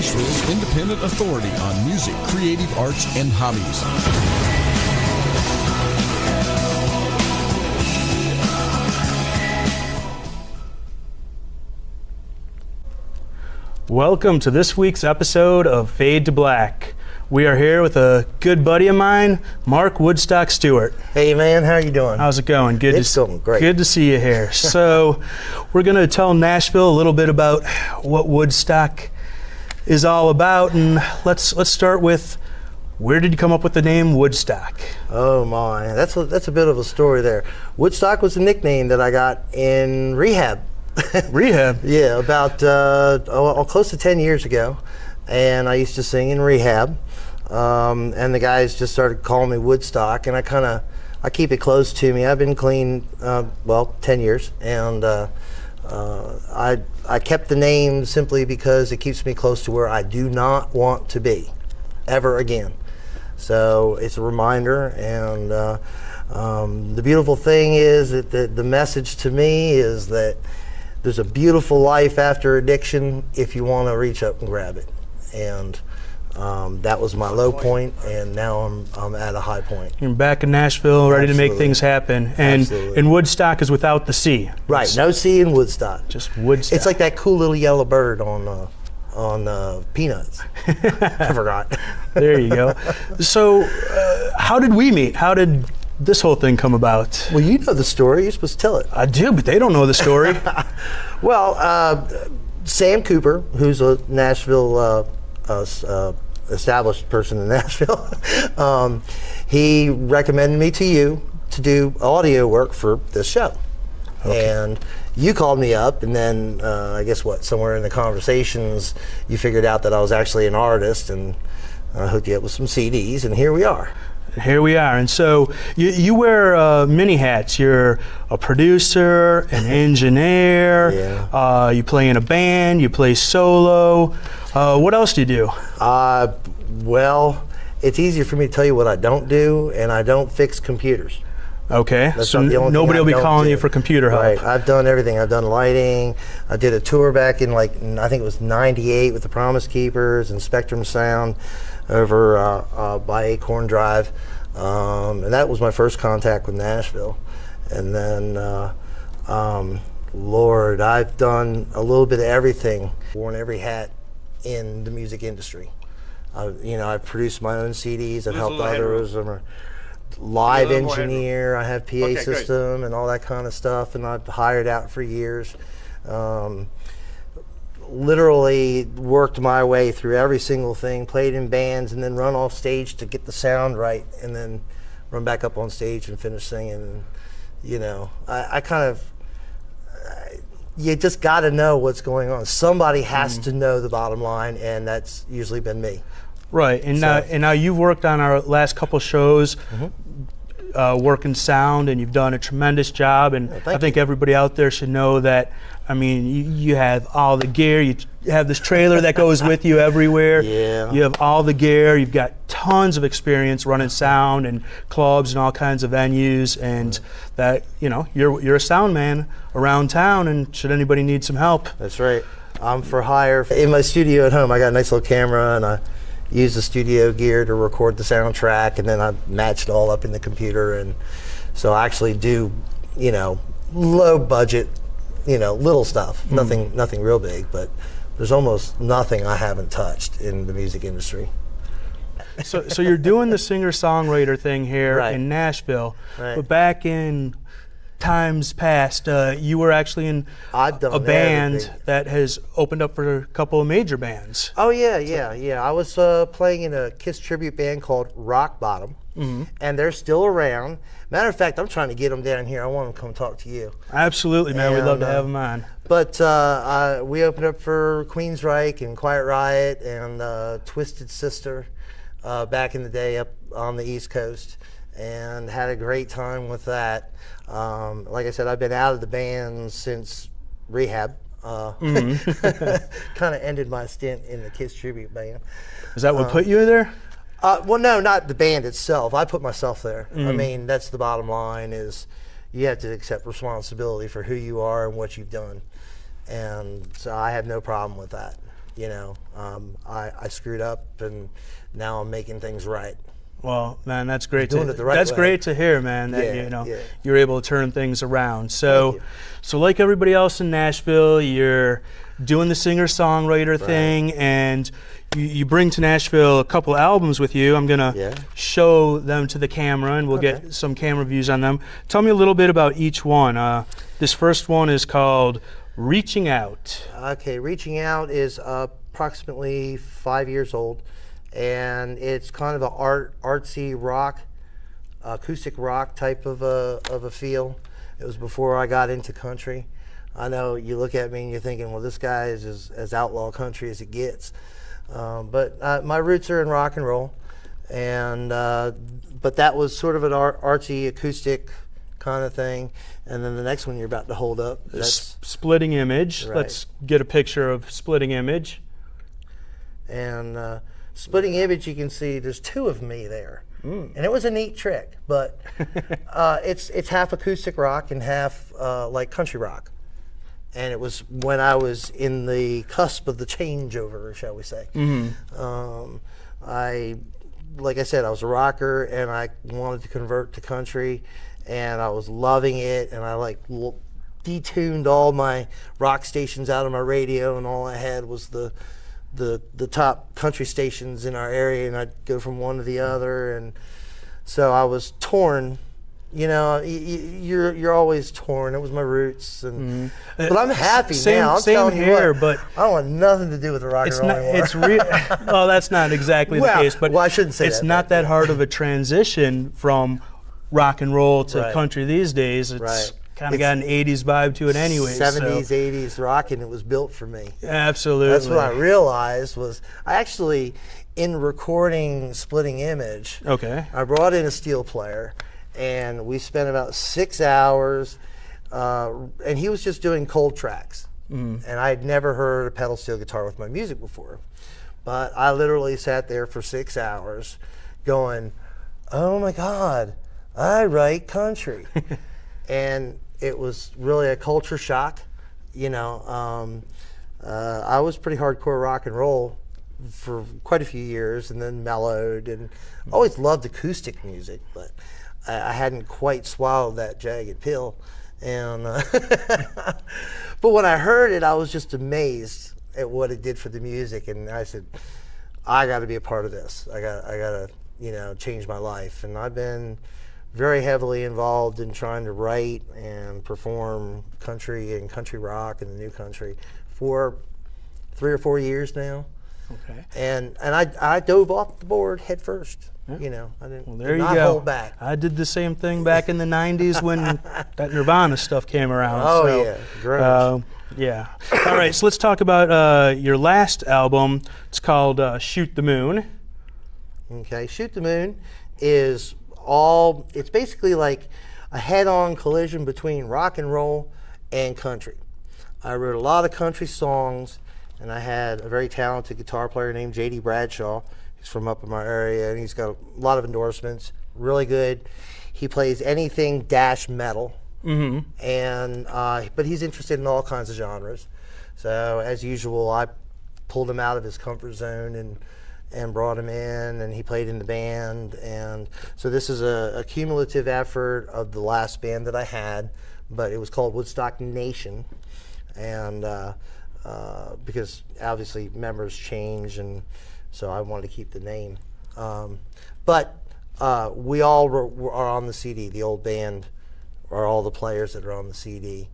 Nashville's independent authority on music, creative arts, and hobbies. Welcome to this week's episode of Fade to Black. We are here with a good buddy of mine, Mark Woodstock Stewart. Hey man, how are you doing? How's it going? It's going great. Good to see you here. So we're going to tell Nashville a little bit about what Woodstock is all about, and let's start with, where did you come up with the name Woodstock? Oh my, that's a bit of a story there. Woodstock was a nickname that I got in rehab. Rehab? Yeah, about close to 10 years ago, and I used to sing in rehab, and the guys just started calling me Woodstock, and I keep it close to me. I've been clean 10 years, and I kept the name simply because it keeps me close to where I do not want to be ever again. So it's a reminder, and the beautiful thing is that the message to me is that there's a beautiful life after addiction if you want to reach up and grab it. And that was my low point, and now I'm at a high point. You're back in Nashville, ready to make things happen. And Woodstock is without the C. Right, no C in Woodstock. Just Woodstock. It's like that cool little yellow bird on Peanuts. I forgot. There you go. So how did we meet? How did this whole thing come about? Well, you know the story. You're supposed to tell it. I do, but they don't know the story. Well, Sam Cooper, who's a Nashville established person in Nashville, he recommended me to you to do audio work for this show. Okay. And you called me up, and then I guess somewhere in the conversations you figured out that I was actually an artist, and I hooked you up with some CDs, and here we are. Here we are. And so you wear many hats. You're a producer, an engineer, yeah. You play in a band, you play solo. What else do you do? Well, it's easier for me to tell you what I don't do, and I don't fix computers. Okay, so nobody will be calling you for computer help. Right, I've done everything. I've done lighting. I did a tour back in I think it was '98 with the Promise Keepers and Spectrum Sound over by Acorn Drive, and that was my first contact with Nashville. And then, Lord, I've done a little bit of everything, worn every hat in the music industry. I've produced my own CDs. I've helped others. I'm a live engineer. I have PA system and all that kind of stuff, and I've hired out for years. Literally worked my way through every single thing, played in bands, and then run off stage to get the sound right, and then run back up on stage and finish singing. And, I kind of, you just got to know what's going on. Somebody has to know the bottom line, and that's usually been me. Right, and now you've worked on our last couple shows, working sound, and you've done a tremendous job. And I think everybody out there should know that. I mean, you have all the gear. You have this trailer that goes with you everywhere. Yeah. You have all the gear. You've got tons of experience running sound and clubs and all kinds of venues. And that you're a sound man around town. And should anybody need some help, that's right. I'm for hire. In my studio at home, I got a nice little camera, and I use the studio gear to record the soundtrack, and then I match it all up in the computer. And so I actually do, low budget, little stuff, nothing real big, but there's almost nothing I haven't touched in the music industry. So you're doing the singer-songwriter thing here in Nashville, but back in times past, you were actually in a band that has opened up for a couple of major bands. Oh yeah. I was playing in a Kiss tribute band called Rock Bottom, and they're still around. Matter of fact, I'm trying to get them down here. I want them to come talk to you. Absolutely, man. We'd love to have them on. But we opened up for Queensryche and Quiet Riot and Twisted Sister back in the day up on the East Coast, and had a great time with that. Like I said, I've been out of the band since rehab. Kind of ended my stint in the Kiss tribute band. Is that what put you there? Well, no, not the band itself. I put myself there. I mean, that's the bottom line, is you have to accept responsibility for who you are and what you've done. And so I have no problem with that. you know, I screwed up, and now I'm making things right. Well, man, that's great. Doing it the right that's way. great to hear, man. That you're able to turn things around. So, like everybody else in Nashville, you're doing the singer-songwriter thing, and you bring to Nashville a couple albums with you. I'm gonna show them to the camera, and we'll get some camera views on them. Tell me a little bit about each one. This first one is called Reaching Out. Okay, Reaching Out is approximately 5 years old. And it's kind of a artsy rock, acoustic rock type of a feel. It was before I got into country. I know you look at me and you're thinking, well, this guy is as outlaw country as it gets. But my roots are in rock and roll, and but that was sort of an artsy acoustic kind of thing. And then the next one you're about to hold up, that's Splitting Image. Right. Let's get a picture of Splitting Image. And Splitting Image, you can see there's two of me there, and it was a neat trick. But it's half acoustic rock and half like country rock, and it was when I was in the cusp of the changeover, shall we say. Like I said, I was a rocker, and I wanted to convert to country, and I was loving it, and I like detuned all my rock stations out of my radio, and all I had was the top country stations in our area, and I'd go from one to the other, and so I was torn. You know, you're always torn. It was my roots, and but I'm happy now. I'm telling you here, what, but I don't want nothing to do with the rock and roll anymore. It's well, that's not exactly the case, but I shouldn't say it's that. not that hard of a transition from rock and roll to Right. country these days. It's kind of got an 80s vibe to it anyway. 70s, 80s rock, and it was built for me. Absolutely. That's what I realized was I actually, in recording Splitting Image, I brought in a steel player, and we spent about 6 hours, and he was just doing cold tracks. And I'd never heard a pedal steel guitar with my music before. But I literally sat there for 6 hours going, oh my God, I write country. And it was really a culture shock. You know, I was pretty hardcore rock and roll for quite a few years, and then mellowed, and always loved acoustic music, but I hadn't quite swallowed that jagged pill. And but when I heard it, I was just amazed at what it did for the music, and I said, I got to be a part of this. I got to, you know, change my life. And I've been very heavily involved in trying to write and perform country and country rock and the new country for 3 or 4 years now. Okay. And I dove off the board head first. You know, I didn't there you not go. hold back. I did the same thing back in the 90s when that Nirvana stuff came around. Oh, so, yeah, grunge. Yeah. All right, so let's talk about your last album. It's called Shoot the Moon. Okay, Shoot the Moon is it's basically like a head-on collision between rock and roll and country. I wrote a lot of country songs, and I had a very talented guitar player named J.D. Bradshaw. He's from up in my area, and he's got a lot of endorsements, really good. He plays anything dash metal, and but he's interested in all kinds of genres. So as usual, I pulled him out of his comfort zone and brought him in, and he played in the band. And so this is a cumulative effort of the last band that I had, but it was called Woodstock Nation, and because obviously members change, and so I wanted to keep the name. But we all are on the CD. The old band are all the players that are on the CD,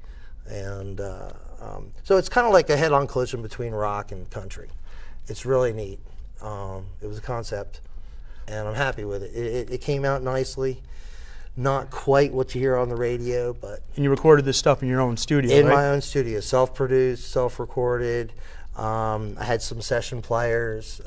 and so it's kind of like a head-on collision between rock and country. It's really neat. It was a concept, and I'm happy with it. It came out nicely. Not quite what you hear on the radio, but... And you recorded this stuff in your own studio, in right? my own studio, self-produced, self-recorded. I had some session players.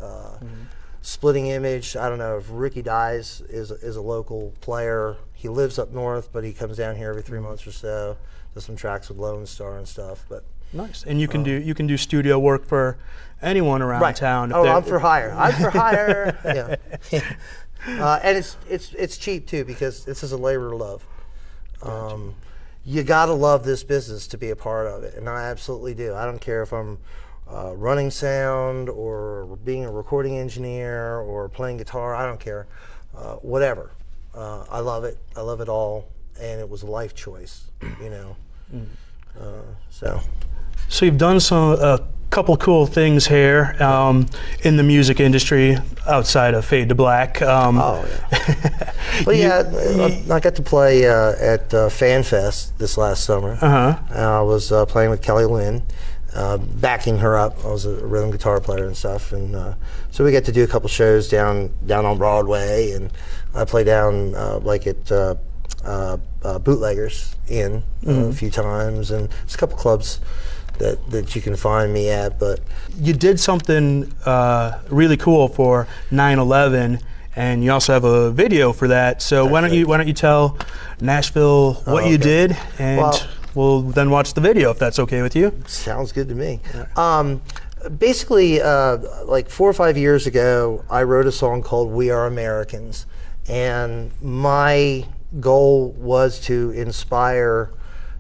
Splitting Image, I don't know if Ricky Dies is a local player. He lives up north, but he comes down here every 3 months or so. Does some tracks with Lone Star and stuff, but... Nice. And you can do studio work for anyone around town. Oh, I'm for hire. I'm for hire. Yeah. And it's cheap too, because this is a labor of love. You gotta love this business to be a part of it, and I absolutely do. I don't care if I'm running sound or being a recording engineer or playing guitar, I don't care, whatever. I love it. I love it all, and it was a life choice, you know. So you've done a couple cool things here in the music industry outside of Fade to Black. Oh yeah. Well, yeah, I got to play at FanFest this last summer. I was playing with Kelly Lynn, backing her up. I was a rhythm guitar player and stuff, and so we got to do a couple shows down on Broadway, and I play down like at Bootleggers Inn a few times, and there's a couple clubs that you can find me at. But you did something really cool for 9/11, and you also have a video for that. So why don't you tell Nashville what you did, and we'll then watch the video if that's okay with you. Sounds good to me. Basically, like 4 or 5 years ago, I wrote a song called "We Are Americans," and my goal was to inspire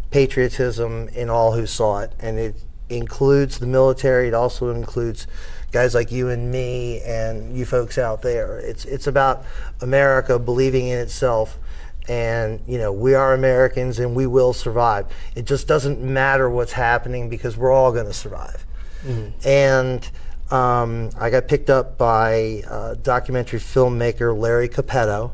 patriotism in all who saw it, and it includes the military. It also includes guys like you and me and you folks out there. It's about America believing in itself, and you know, we are Americans and we will survive. It just doesn't matter what's happening because we're all going to survive. And I got picked up by documentary filmmaker Larry Capetto,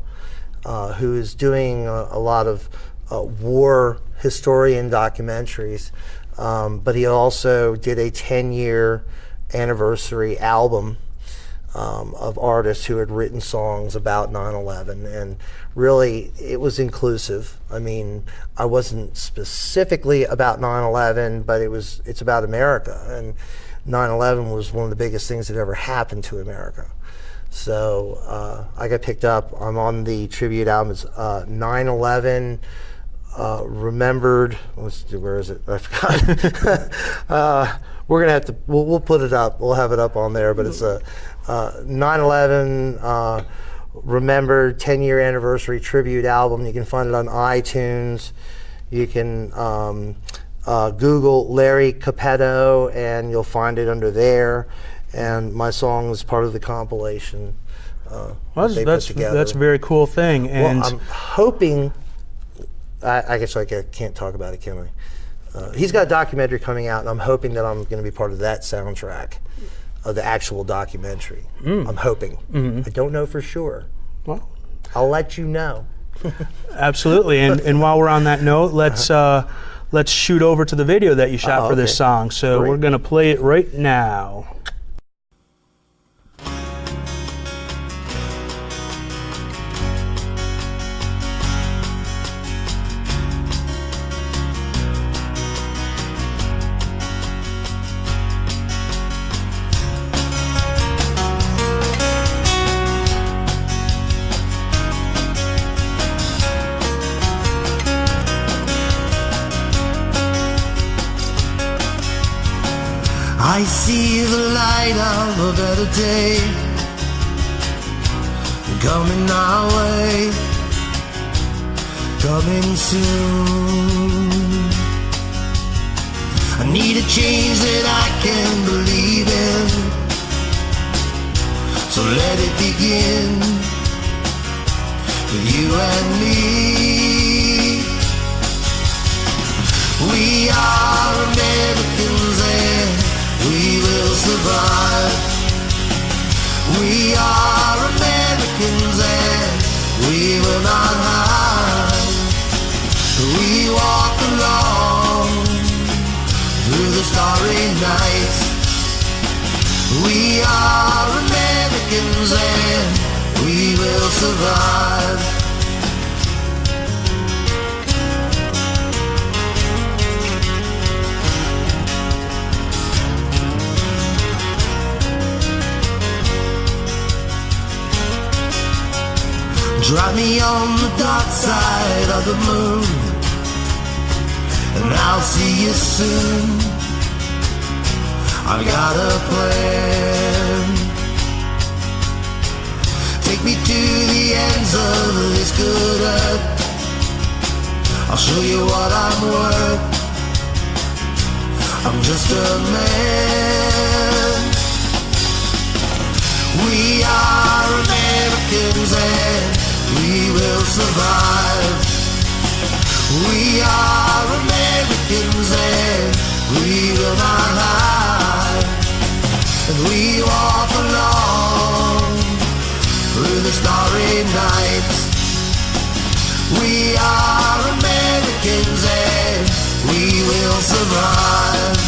who is doing a lot of war historian documentaries, but he also did a 10-year anniversary album of artists who had written songs about 9/11, and really it was inclusive. I mean, I wasn't specifically about 9/11, but it's about America, and 9/11 was one of the biggest things that ever happened to America. So I got picked up. I'm on the tribute album. It's 9/11 Remembered. Where is it? I forgot. We're gonna have to. We'll put it up. We'll have it up on there. But it's a 9/11 Remembered 10-year anniversary tribute album. You can find it on iTunes. You can Google Larry Capetto, and you'll find it under there. And my song is part of the compilation. That's a very cool thing. And well, I'm hoping. I guess I can't talk about it, can I? He's got a documentary coming out, and I'm hoping that I'm going to be part of that soundtrack of the actual documentary. I'm hoping. I don't know for sure. Well, I'll let you know. Absolutely. And while we're on that note, let's shoot over to the video that you shot for this song. So we're going to play it right now. I see the light of a better day coming our way, coming soon. I need a change that I can believe in, so let it begin with you and me. We are Americans and we will survive. We are Americans and we will not hide. We walk along through the starry night. We are Americans and we will survive. Drive me on the dark side of the moon, and I'll see you soon. I've got a plan. Take me to the ends of this good earth. I'll show you what I'm worth. I'm just a man We are Americans and we will survive. We are Americans and we will not hide. And we walk along through the starry nights. We are Americans and we will survive.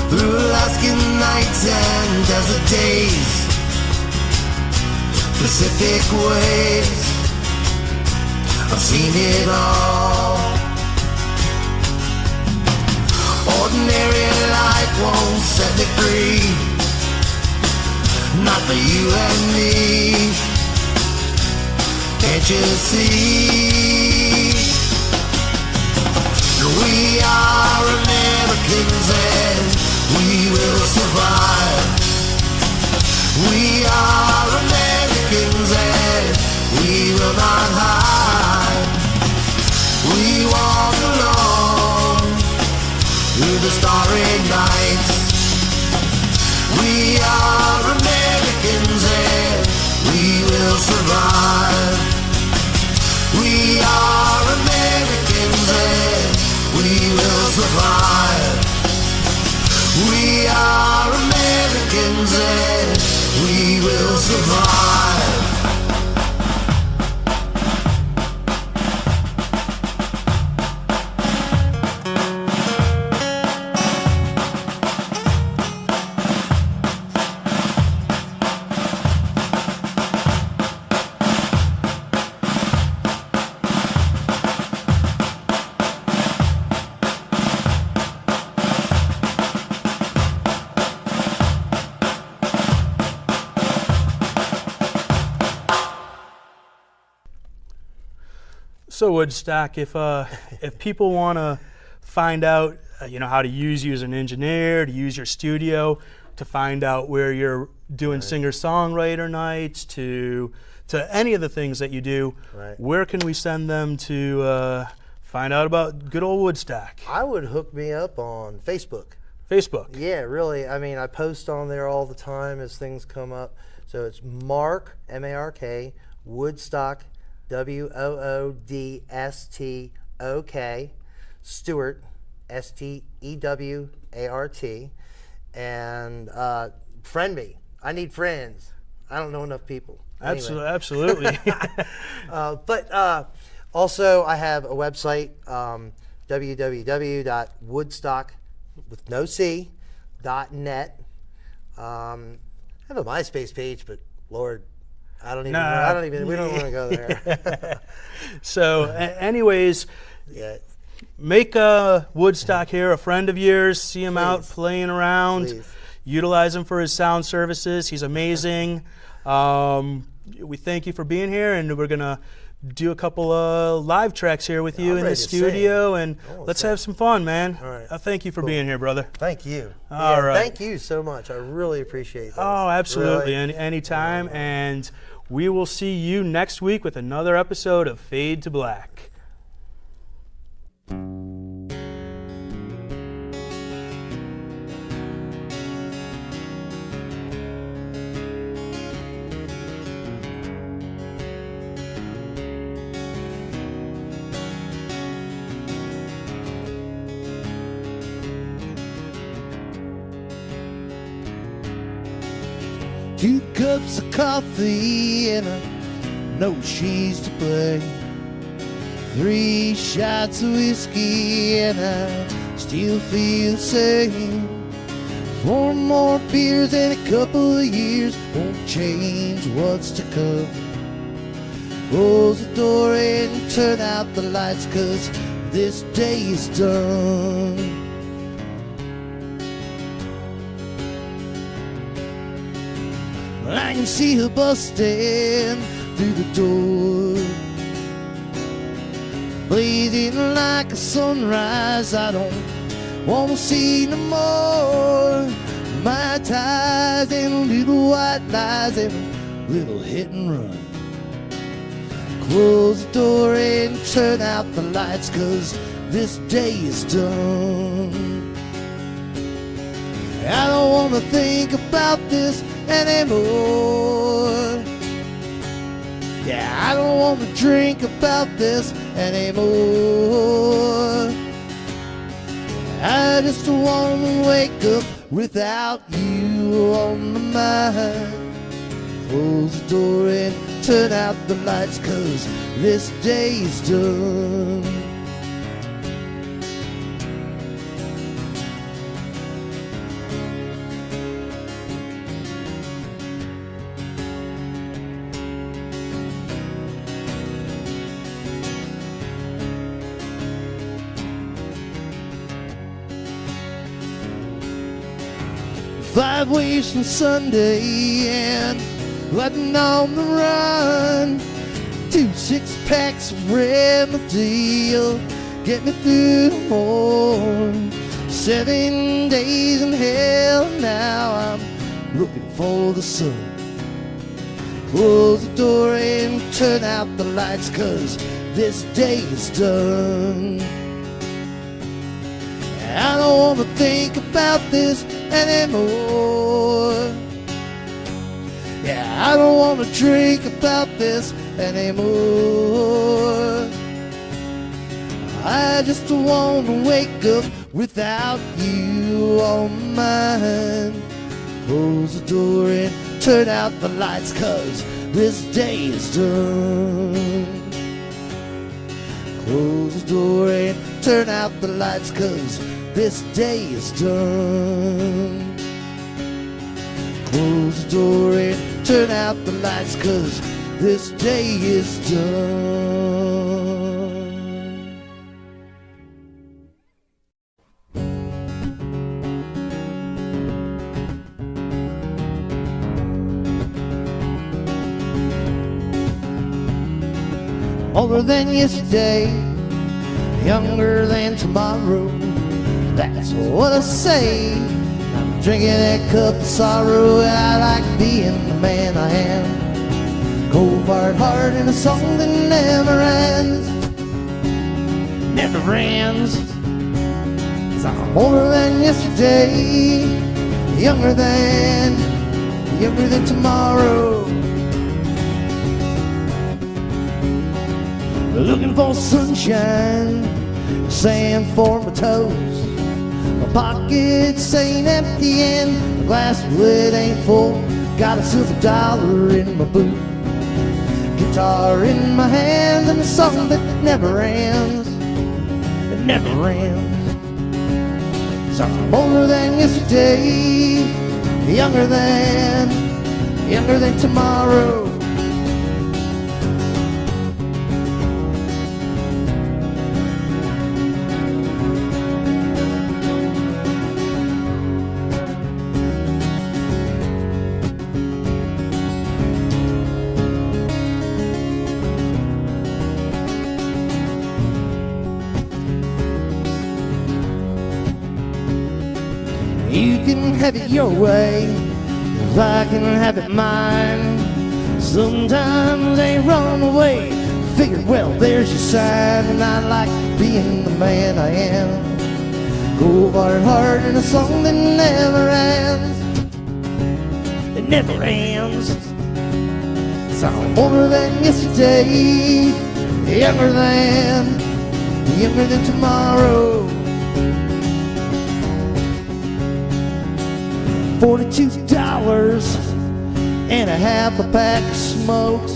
Through Alaskan nights and desert days, Pacific waves, I've seen it all. Ordinary life won't set me free, not for you and me. Can't you see? We are Americans and we will survive. We are Americans and we will not hide. We walk along through the starry nights. We are Americans and we will survive. We are Americans and we will survive. We are Americans and we will survive. So Woodstock, if people want to find out, how to use you as an engineer, to use your studio, to find out where you're doing singer-songwriter nights, to any of the things that you do, where can we send them to find out about good old Woodstock? I would hook me up on Facebook. Facebook? Yeah, really. I mean, I post on there all the time as things come up. So it's Mark, M-A-R-K, Woodstock, W-O-O-D-S-T-O-K, Stewart, S-T-E-W-A-R-T, and friend me. I need friends. I don't know enough people. Anyway. Absolutely. But also, I have a website, www.woodstock, with no C.net. I have a MySpace page, but Lord, we don't want to go there. So, anyways, make Woodstock here a friend of yours. See him out playing around. Utilize him for his sound services. He's amazing. We thank you for being here, and we're gonna do a couple of live tracks here with you in the studio, and let's have some fun, man. All right. Thank you for being here, brother. Thank you. All right. Thank you so much. I really appreciate this. Oh, absolutely. Really. Anytime. And we will see you next week with another episode of Fade to Black. 2 cups of coffee and I know she's to blame. 3 shots of whiskey and I still feel the same. 4 more beers and a couple of years won't change what's to come. Close the door and turn out the lights, 'cause this day is done. I can see her busting through the door, blazing like a sunrise. I don't want to see no more. My ties and little white lies and little hit and run. Close the door and turn out the lights, 'cause this day is done. I don't want to think about this anymore. Yeah, I don't want to drink about this anymore. I just want to wake up without you on my mind. Close the door and turn out the lights, 'cause this day is done. 5 weeks from Sunday and letting on the run. 2 6-packs of Remedy get me through the morning. 7 days in hell, now I'm looking for the sun. Close the door and turn out the lights, 'cause this day is done. I don't want to think about this anymore. Yeah, I don't want to drink about this anymore. I just want to wake up without you on my mind. Close the door and turn out the lights, 'cause this day is done. Close the door and turn out the lights, 'cause this day is done. Close the door and turn out the lights, 'cause this day is done. Older than yesterday, younger than tomorrow. That's what I say. I'm drinking that cup of sorrow, and I like being the man I am. Cold-fired heart in a song that never ends. Never ends. 'Cause I'm older than yesterday, younger than tomorrow. Looking for sunshine, sand for my toes. My pockets ain't empty and the glass of lead ain't full. Got a silver dollar in my boot, guitar in my hand, and a song that never ends. It never ends. So I'm older than yesterday, younger than tomorrow. You can have it your way, 'cause I can have it mine. Sometimes they run away, figure, well, there's your sign. And I like being the man I am. Cold-fired heart in a song that never ends. It never ends. So I'm older than yesterday, younger than tomorrow. $42 and a half a pack of smokes,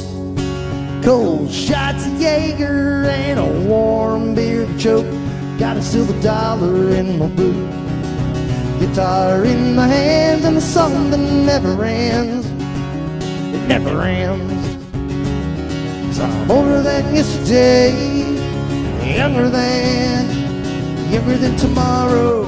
cold shots of Jaeger and a warm beer to choke. Got a silver dollar in my boot, guitar in my hands, and a song that never ends. It never ends. So I'm older than yesterday, younger than tomorrow.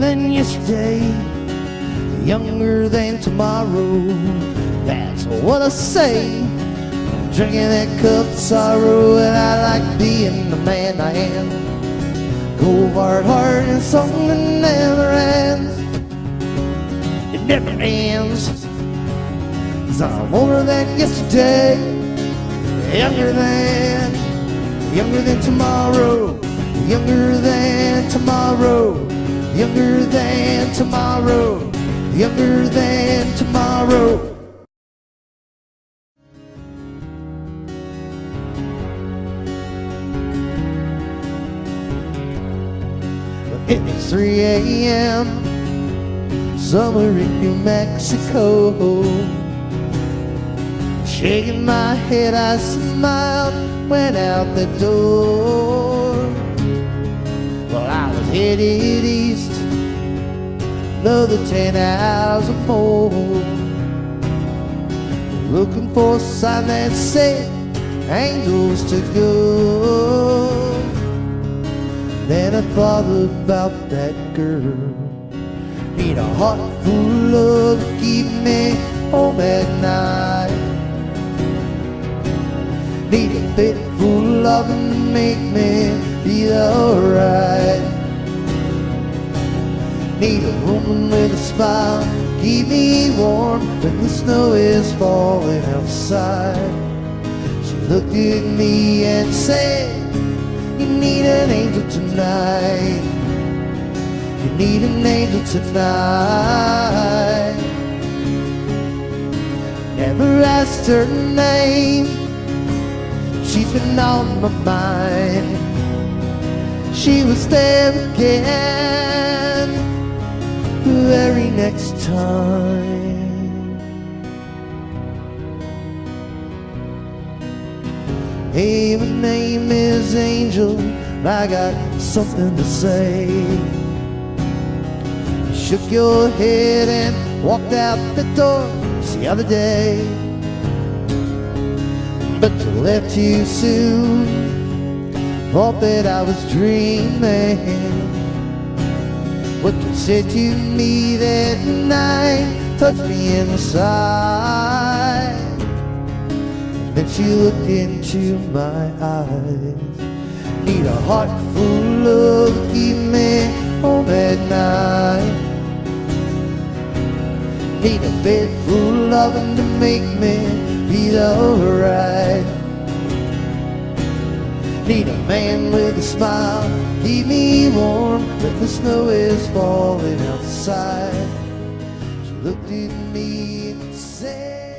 than yesterday, younger than tomorrow. That's what I say. Drinking that cup of sorrow, and I like being the man I am. Cold hard heart and something that never ends. It never ends. 'Cause I'm older than yesterday, younger than tomorrow, younger than tomorrow, younger than tomorrow, younger than tomorrow. It was 3 a.m., summer in New Mexico. Shaking my head, I smiled, went out the door. Well, I was headed east, another 10 hours or more, looking for a sign that said angels to go. Then I thought about that girl. Need a heart full of love to keep me home at night. Need a faithful loving to make me feel alright. Need a woman with a smile, keep me warm when the snow is falling outside. She looked at me and said, you need an angel tonight. You need an angel tonight. Never asked her name, she's been on my mind. She was there again the very next time. Hey, my name is Angel, I got something to say. You shook your head and walked out the door the other day, but you left too soon. Thought that I was dreaming. What you said to me that night touched me inside. Then she looked into my eyes. Need a heart full of love to keep me home at night. Need a bed full of loving to make me feel alright. Need a man with a smile, keep me warm when the snow is falling outside. She looked at me and said,